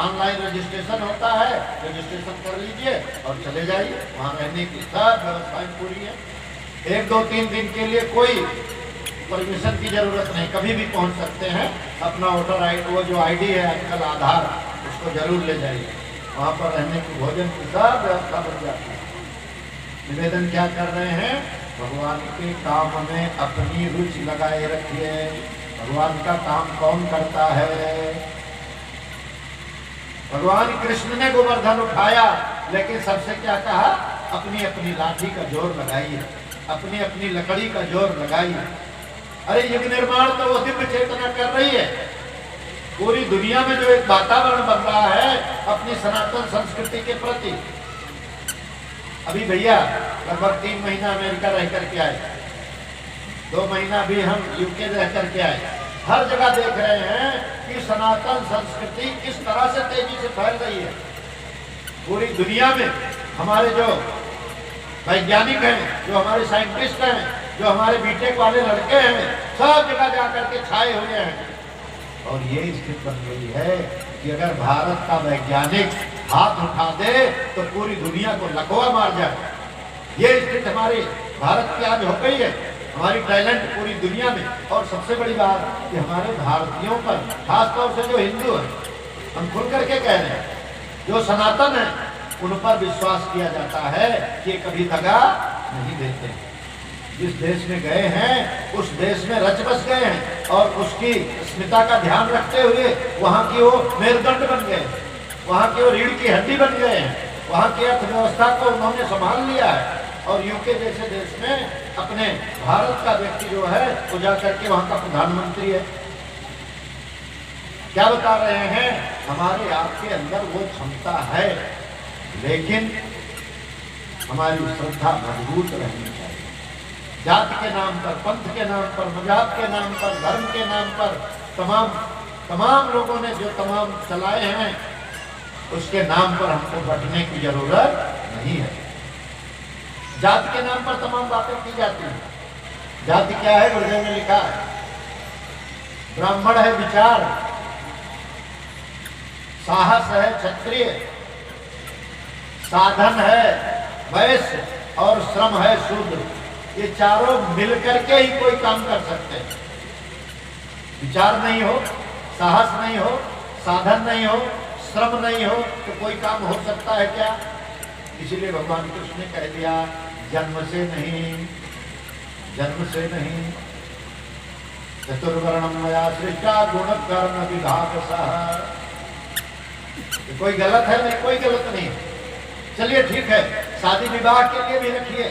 ऑनलाइन रजिस्ट्रेशन होता है, रजिस्ट्रेशन कर लीजिए और चले जाइए। वहाँ रहने की सब व्यवस्थाएं पूरी है। 1, 2, 3 दिन के लिए कोई परमिशन की जरूरत नहीं, कभी भी पहुँच सकते हैं। अपना वोटर आई, वो जो ID है आजकल आधार, उसको जरूर ले जाइए। वहाँ पर रहने की, भोजन की सब व्यवस्था बन जाती है। निवेदन क्या कर रहे हैं? भगवान के काम में अपनी रुचि लगाए रखिए। भगवान का काम कौन करता है? भगवान कृष्ण ने गोवर्धन उठाया, लेकिन सबसे क्या कहा? अपनी अपनी लाठी का जोर लगाइए, अपनी अपनी लकड़ी का जोर लगाइए। अरे युग निर्माण तो वो दिव्य चेतना कर रही है। पूरी दुनिया में जो एक वातावरण बन रहा है अपनी सनातन संस्कृति के प्रति। अभी भैया लगभग 3 महीना अमेरिका रह करके आए, 2 महीना भी हम यूके रह करके आए, हर जगह देख रहे हैं कि सनातन संस्कृति किस तरह से तेजी से फैल रही है। पूरी दुनिया में हमारे जो वैज्ञानिक हैं, जो हमारे साइंटिस्ट हैं, जो हमारे बीटेक वाले लड़के हैं, सब जगह जा करके छाए हुए हैं। और ये स्थिति बन गई है कि अगर भारत का वैज्ञानिक हाथ उठा दे तो पूरी दुनिया को लकवा मार जाए। ये स्थिति हमारे भारत की आज हो गई है, हमारी टैलेंट पूरी दुनिया में। और सबसे बड़ी बात कि हमारे भारतीयों पर, खासतौर से जो हिंदू हैं, हम खुल करके कह रहे हैं, जो सनातन है, उन पर विश्वास किया जाता है कि ये कभी दगा नहीं देते। जिस देश में गए हैं उस देश में रच बस गए हैं और उसकी अस्मिता का ध्यान रखते हुए वहाँ की वो मेरुदंड बन गए, वहाँ की वो रीढ़ की हड्डी बन गए हैं, वहाँ की अर्थव्यवस्था को उन्होंने संभाल लिया है। और यूके जैसे देश में अपने भारत का व्यक्ति जो है वो जाकर के वहाँ का प्रधानमंत्री है। क्या बता रहे हैं? हमारे आपके अंदर वो क्षमता है, लेकिन हमारी श्रद्धा मजबूत रहनी चाहिए। जाति के नाम पर, पंथ के नाम पर, मजहब के नाम पर, धर्म के नाम पर तमाम लोगों ने जो तमाम चलाए हैं, उसके नाम पर हमको बटने की जरूरत नहीं है। जाति के नाम पर तमाम बातें की जाती हैं। जाति क्या है? गुरुदेव ने लिखा है, ब्राह्मण है विचार, साहस है क्षत्रिय, साधन है वैश्य और श्रम है शूद्र। ये चारों मिलकर के ही कोई काम कर सकते हैं। विचार नहीं हो, साहस नहीं हो, साधन नहीं हो, श्रम नहीं हो तो कोई काम हो सकता है क्या? इसीलिए भगवान कृष्ण ने कह दिया, जन्म से नहीं, जन्म से नहीं, चतुर्वर्णम मया सृष्टा गुण कर्म विभाग सह। कोई गलत है नहीं, कोई गलत नहीं। चलिए ठीक है, शादी विवाह के लिए भी रखिए,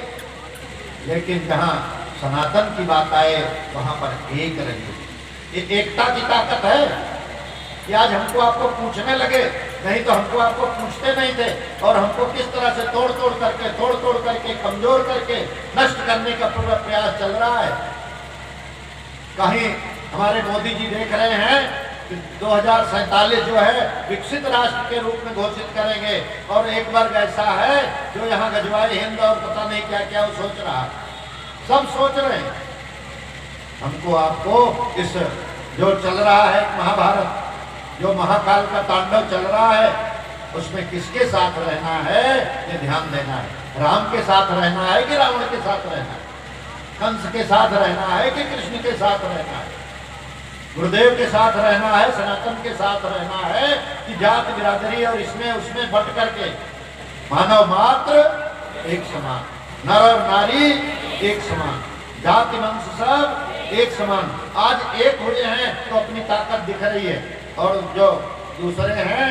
लेकिन जहाँ सनातन की बात आए वहां पर एक रहिए। ये एकता की ताकत है कि आज हमको आपको पूछने लगे, नहीं तो हमको आपको पूछते नहीं थे और हमको किस तरह से तोड़ तोड़ करके कमजोर करके नष्ट करने का पूरा प्रयास चल रहा है। कहीं हमारे मोदी जी देख रहे हैं कि 2047 जो है विकसित राष्ट्र के रूप में घोषित करेंगे, और एक वर्ग ऐसा है जो यहाँ गजवाए हिंद और पता नहीं क्या क्या वो सोच रहा है। सब सोच रहे हैं। हमको आपको इस जो चल रहा है महाभारत, जो महाकाल का तांडव चल रहा है, उसमें किसके साथ रहना है ये ध्यान देना है। राम के साथ रहना है कि रावण के साथ रहना है? कंस के साथ रहना है कि कृष्ण के साथ रहना है? गुरुदेव के साथ रहना है, सनातन के साथ रहना है कि जात बिरादरी और इसमें उसमें बट करके? मानव मात्र एक समान, नर और नारी एक समान, जाति वंश सब एक समान। आज एक हुए हैं तो अपनी ताकत दिख रही है, और जो दूसरे हैं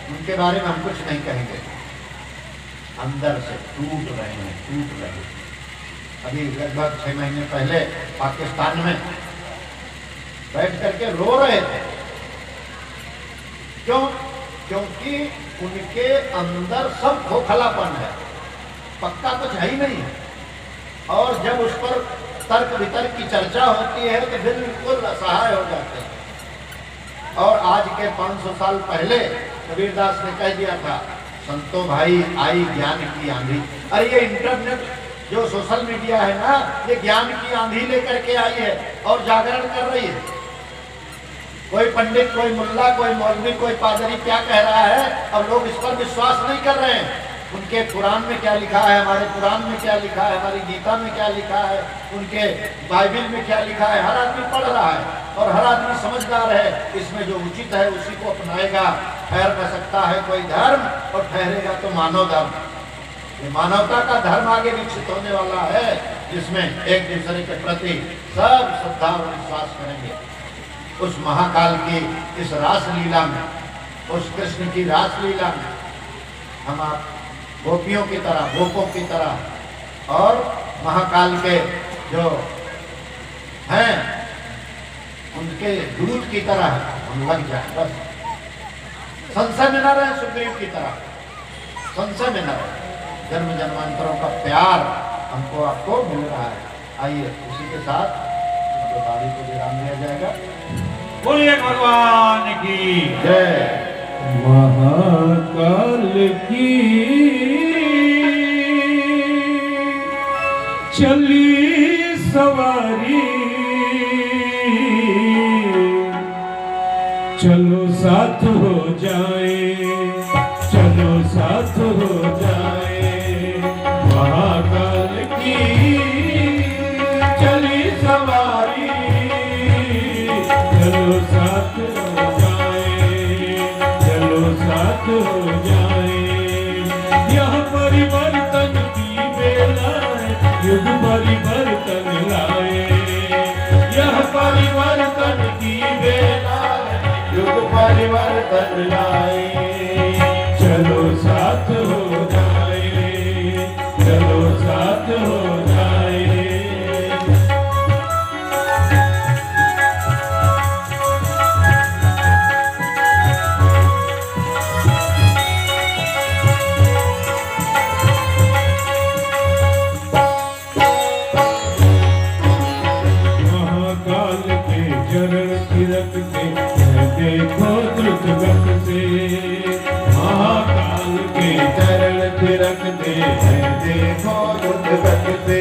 उनके बारे में हम कुछ नहीं कहेंगे। अंदर से टूट रहे हैं, टूट रहे हैं। अभी लगभग 6 महीने पहले पाकिस्तान में बैठ करके रो रहे थे। क्यों? क्योंकि उनके अंदर सब खोखलापन है, पक्का कुछ है ही नहीं है। और जब उस पर तर्क वितर्क की चर्चा होती है तो बिल्कुल असहाय हो जाते हैं। और आज के 500 साल पहले कबीरदास ने कह दिया था, संतो भाई आई ज्ञान की आंधी। अरे ये इंटरनेट जो सोशल मीडिया है ना, ये ज्ञान की आंधी लेकर के आई है और जागरण कर रही है। कोई पंडित, कोई मुल्ला, कोई मौलवी, कोई पादरी क्या कह रहा है, अब लोग इस पर विश्वास नहीं कर रहे हैं। उनके कुरान में क्या लिखा है, हमारे कुरान में क्या लिखा है, हमारी गीता में क्या लिखा है, उनके बाइबिल में क्या लिखा है, हर आदमी पढ़ रहा है और हर आदमी समझदार है। इसमें जो उचित है उसी को अपनाएगा। ठहर न सकता है कोई धर्म और ठहरेगा तो मानव धर्म। ये मानवता का धर्म आगे विकसित होने वाला है, जिसमें एक दूसरे के प्रति सब श्रद्धा और विश्वास करेंगे। उस महाकाल की इस रासलीला में, उस कृष्ण की रासलीला में हम आप गोपियों की तरह, गोपों की तरह और महाकाल के जो हैं उनके दूत की तरह हम लग जाए। बस संशय में न रहे, सुग्रीव की तरह संशय में न रहे। जन्म जन्मांतरों का प्यार हमको आपको मिल रहा है। आइए उसी के साथ उनके बाड़ी को विराम दिया जाएगा। बोलिए भगवान की जय। महाकाल की चली सवारी, चलो साथ हो जाए, चलो साथ हो जाए। महाकाल की चली सवारी, चलो साथ हो जाए, चलो साथ हो जाए। यह परिवर्तन की बेला है, युग परिवर्तन लाए। यह परिवर्तन की बेला है, युग परिवर्तन लाए। चलो साथ हो जाए, चलो साथ हो जाए। महाकाल के चरण थिरकते हैं देखो द्रुत गति से। महाकाल के चरण थिरकते हैं देखो द्रुत गति से।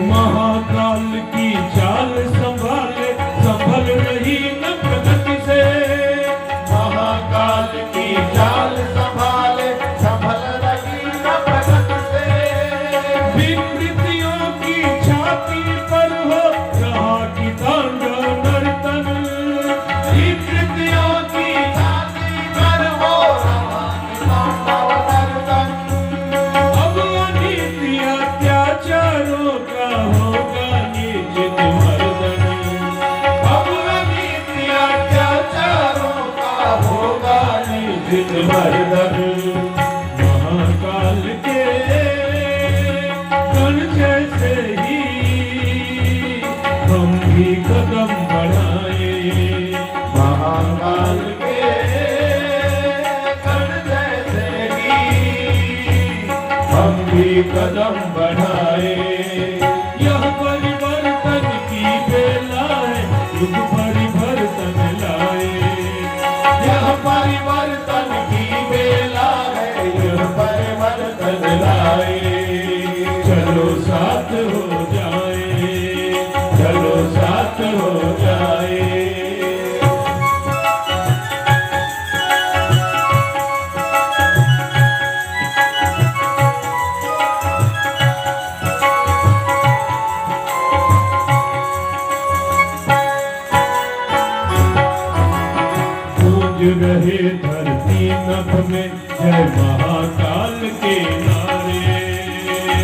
महाकाल की चाल संभाले संभल रही न प्रगति से। महाकाल की चाल संभाले संभल रही न प्रगति से। विकृतियों की छाती पर हो रहा की तांडव नर्तन। विकृतियों की छाती पर हो रहा तांडव नर्तन। अब अनीति अत्याचारों का होगा निश्चित मर्दन। अब अनीति अत्याचारों का होगा निश्चित मर्दन। महाकाल के गण जैसे ही हम भी कदम बढ़ाए। महाकाल के गण जैसे ही हम भी कदम बढ़ाए। यह परिवर्तन की बेला है, युग परिवर्तन लाए। यह परिवर्तन की बेला है, युग परिवर्तन लाए। चलो साथ हो जाए, चलो साथ हो जाए। गूंज रहे धरती नभ में जय महाकाल के नारे।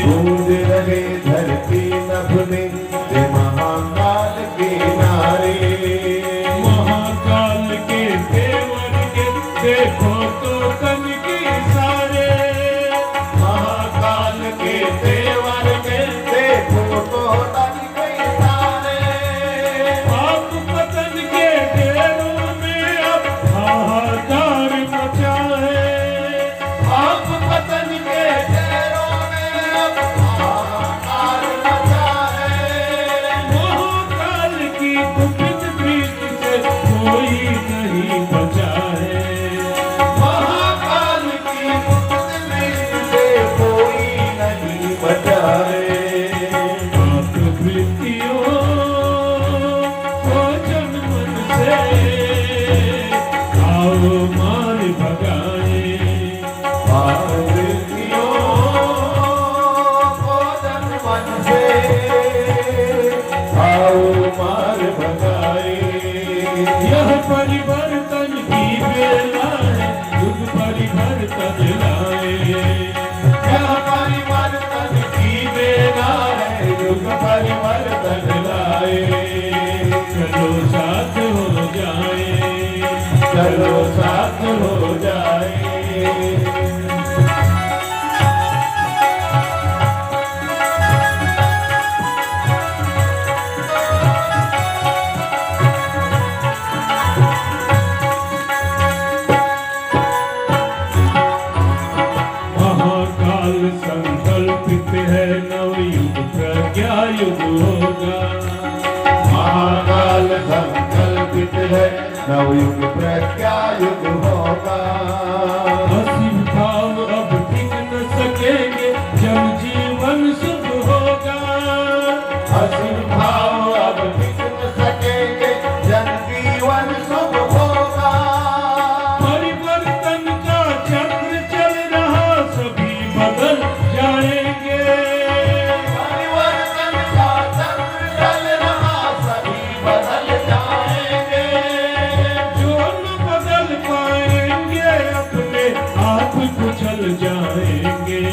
गूंज रहे धरती नभ में जय महाकाल के नारे। महाकाल के देवर के देखो तो तन की सारे। महाकाल के देवर के देखो तो तन के सारे। पाप पतन के ढेरों में अब हाहाकार मचा है। पाप पतन के ढेरों में अब हाहाकार मचा है। महाकाल की कुपित प्रीति से कोई नहीं बचा है। महाकाल की मुक्त दृष्टि से कोई नहीं बचा है। पाप वृत्तियों को जनमन से आओ मार भगाए। पाप वृत्तियों को जनमन से आओ मार भगाए। यह परिवर्तन की बेला है, युग परिवर्तन लाए। यह परिवर्तन की बेला है, युग परिवर्तन लाए। चलो साथ हो जाए, चलो साथ हो जाए। महाकाल संकल्पित है नवयुग प्रज्ञा युग है, नवयुग प्रज्ञा युग होगा। असीम भाव अब टिक न सकेंगे जब जीवन शुभ होगा। असीम भाव अब टिक न सकेंगे जन जीवन शुभ होगा। परिवर्तन का चक्र चल रहा, सभी बदल जाएंगे। परिवर्तन का चक्र चल रहा, सभी बदल जाएंगे। जो न बदल पाएंगे अपने आप कुचल जाएंगे।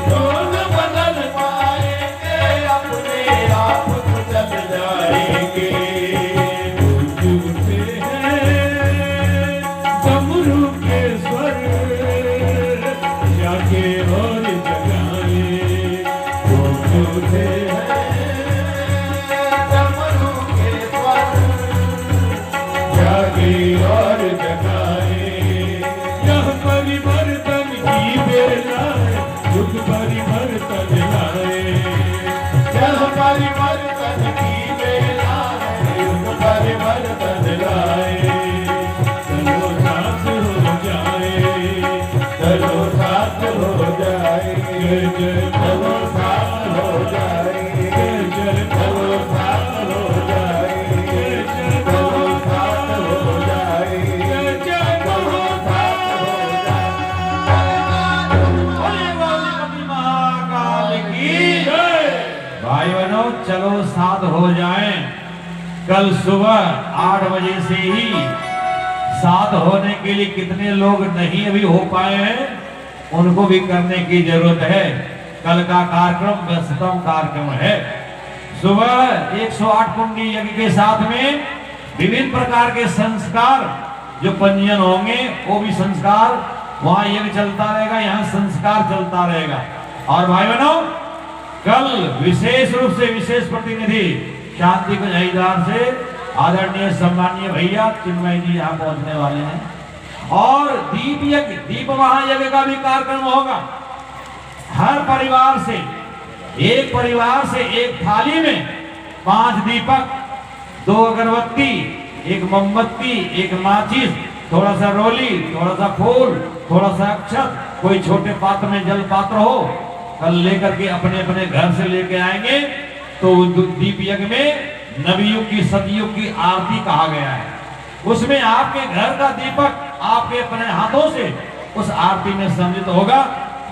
जो न बदल पाएंगे अपने आप कुचल जाएंगे। झूठे हैं डमरू के स्वर, जाके और जगाए। वो झूठे डमरू के स्वर, जागे और जगाए। यह परिवर्तन की बेला है, युग परिवर्तन लाए। यह परिवर्तन की बेला है, युग परिवर्तन लाए। चलो साथ हो जाए, चलो साथ हो जाए, जय जय चलो साथ हो जाए, जय जय चलो साथ हो जाए, जय जय चलो साथ हो जाए, जय जय चलो साथ हो जाए। बोले वाली महाकाल की जय। भाई बहनों, चलो साथ हो जाएं। कल सुबह 8 बजे से ही साथ होने के लिए कितने लोग नहीं अभी हो पाए हैं, उनको भी करने की जरूरत है। कल का कार्यक्रम व्यस्ततम कार्यक्रम है। सुबह 108 कुंडी यज्ञ के साथ में विभिन्न प्रकार के संस्कार जो पंजीयन होंगे, वो भी संस्कार वहां यज्ञ चलता रहेगा, यहाँ संस्कार चलता रहेगा। और भाई बहनों, कल विशेष रूप से विशेष प्रतिनिधि शांति कुंज हरिद्वार से आदरणीय सम्मानीय भैया चिन्मय जी यहाँ पहुंचने वाले हैं। और दीप यज्ञ, दीप महायज्ञ का भी कार्यक्रम होगा। हर परिवार से एक थाली में 5 दीपक, 2 अगरबत्ती, 1 मोमबत्ती, 1 माचिस, थोड़ा सा रोली, थोड़ा सा फूल, थोड़ा सा अक्षत, कोई छोटे पात्र में जल पात्र हो, कल लेकर के अपने अपने घर से लेके आएंगे। तो दीप यज्ञ में नवयुग की सतयुग की आरती कहा गया है। उसमें आपके घर का दीपक आपके अपने हाथों से उस आरती में सम्मिलित होगा।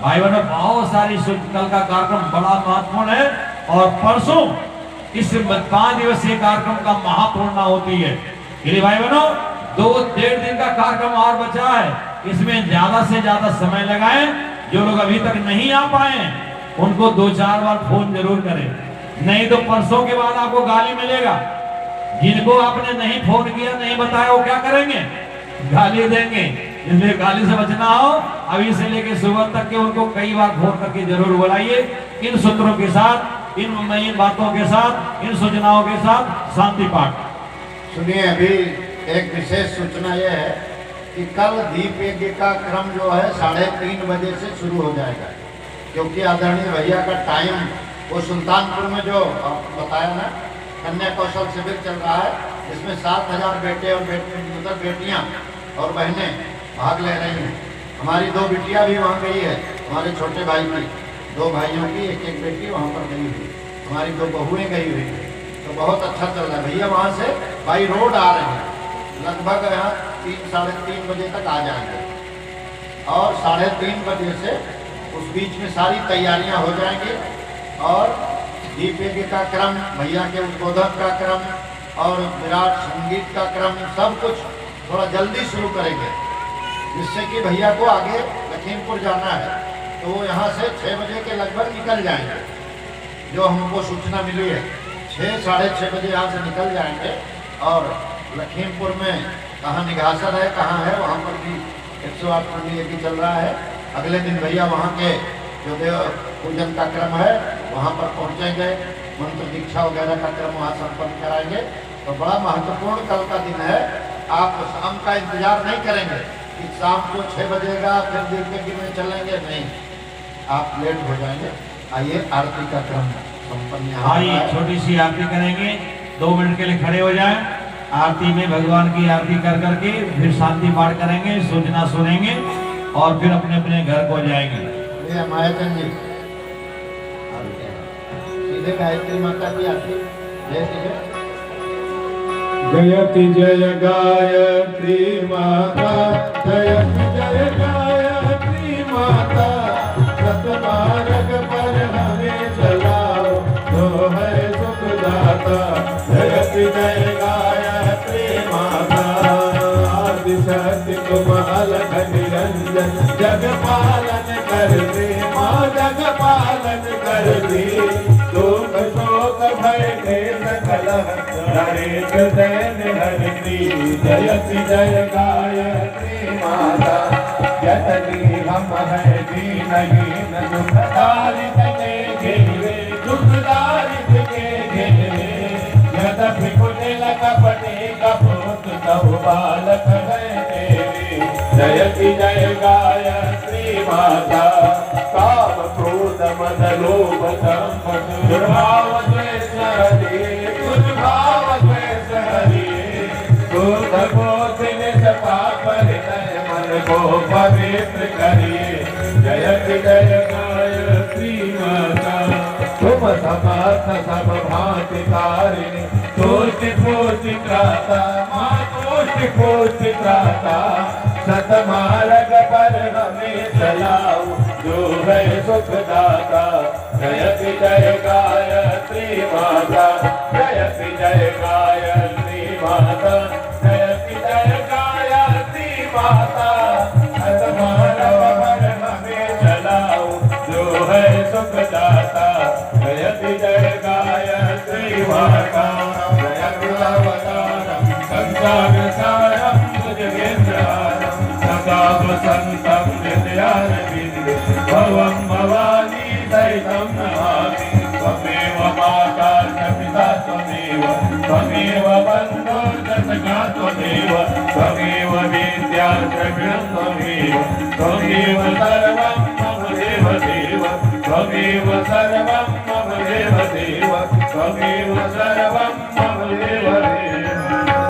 भाई बहनों, बहुत सारी कल का कार्यक्रम बड़ा महत्वपूर्ण है। और परसों इस 5 दिवसीय कार्यक्रम का महापूर्णा होती है। इसलिए भाई बहनों, 2-1.5 दिन का कार्यक्रम और बचा है। इसमें ज्यादा से ज्यादा समय लगाएं। जो लोग अभी तक नहीं आ पाए उनको 2-4 बार फोन जरूर करें, नहीं तो परसों के बाद आपको गाली मिलेगा। जिनको आपने नहीं फोन किया, नहीं बताया, वो क्या करेंगे? गाली देंगे। इसलिए गाली से बचना हो, अभी से लेके सुबह तक के उनको कई बार फोन करके जरूर बुलाइए। इन सूत्रों के साथ, इन बातों के साथ, इन सूचनाओं के साथ शांति पाठ। सुनिए, अभी एक विशेष सूचना यह है कि कल दीप यज्ञ का क्रम जो है 3:30 बजे से शुरू हो जाएगा, क्योंकि आदरणीय भैया का टाइम वो सुल्तानपुर में जो बताया ना, कन्या कौशल शिविर चल रहा है, जिसमें 7,000 बेटे और मतलब बेटियां और बहनें भाग ले रही हैं। हमारी 2 बिटियां भी वहाँ गई है, हमारे छोटे भाई की 2 भाइयों की एक बेटी वहाँ पर गई हुई, हमारी 2 बहुएं गई हुई है। तो बहुत अच्छा चल रहा है। भैया वहाँ से बाई रोड आ रहे हैं, लगभग यहाँ 3-3:30 बजे तक आ जाएंगे। और 3:30 बजे से उस बीच में सारी तैयारियां हो जाएंगी। और दीप यज्ञ का क्रम, भैया के उद्बोधन का क्रम और विराट संगीत का क्रम, सब कुछ थोड़ा जल्दी शुरू करेंगे, जिससे कि भैया को आगे लखीमपुर जाना है तो वो यहाँ से 6 बजे के लगभग निकल जाएंगे। जो हमको सूचना मिली है, 6-6:30 बजे यहाँ से निकल जाएंगे। और लखीमपुर में कहाँ निघासन है, कहाँ है, वहाँ पर भी 108 कुंडी यज्ञ चल रहा है। अगले दिन भैया वहाँ के जो देव पूजन का क्रम है वहाँ पर पहुँचेंगे, मंत्र दीक्षा वगैरह का क्रम वहाँ संपन्न कराएंगे। तो बड़ा महत्वपूर्ण कल का दिन है। आप शाम का इंतजार नहीं करेंगे कि शाम को 6 बजेगा फिर दीप यज्ञ में चलेंगे, नहीं, आप लेट हो जाएंगे। आइए आरती का क्रम संपन्न। आइए छोटी सी आरती करेंगे, 2 मिनट के लिए खड़े हो जाएं। आरती में भगवान की आरती कर करके फिर शांति पाठ करेंगे, सूचना सुनेंगे और फिर अपने अपने घर को जाएंगे। ये मायाचंद जी सीधे गायत्री माता की आरती। जय श्री जयति जय गायत्री माता, जयति जय गायत्री माता, सतमार्ग पर हमें चलाओ, जो है सुखदाता। जयति जय गायत्री माता, आदिशक्ति तुम अलग निरंजन, जग पालन करती माँ, जग पालन करती। दुख शोक भय खेद कलह नरेश दैन हरती। जयति जय गायत्री माता, जननी हम है दीनहीन, दुखदारित के घेरे, दुखदारित के घेरे। यद्यपि कुटिल कपटे कपूत तब बालक है तेरे। जयति जय गायत्री माता, काम क्रोध मद लोभ दंभ दुर्भाव द्वेष हरिये, दुर्भाव द्वेष हरिये। क्रोध क्रोध निज पाप हृदय मन को पवित्र करिए। जयति जय गायत्री माता, तुम समर्थ सब भांति तारिणी, तोषि पोषि त्राता माँ, तोषि पोषि त्राता। सतमार्ग पर हमें चलाओ, जो है सुखदाता। जयति जय गायत्री माता, जयति जय गायत्री माता, जयति जय गायत्री माता। सतमार्ग पर हमें चलाओ, जो है सुखदाता। जयति जय गायत्री माता, जयति अवतारम संसार सारम भुजगेन्द्रहारम, सदा वसंतम हृदयारविंदे, भवं भवानी सहितं नमामि। त्वमेव माता च पिता त्वमेव, त्वमेव बन्धो च सखा त्वमेव, त्वमेव विद्या द्रविणं त्वमेव, त्वमेव सर्वं मम देव देव, त्वमेव सर्वं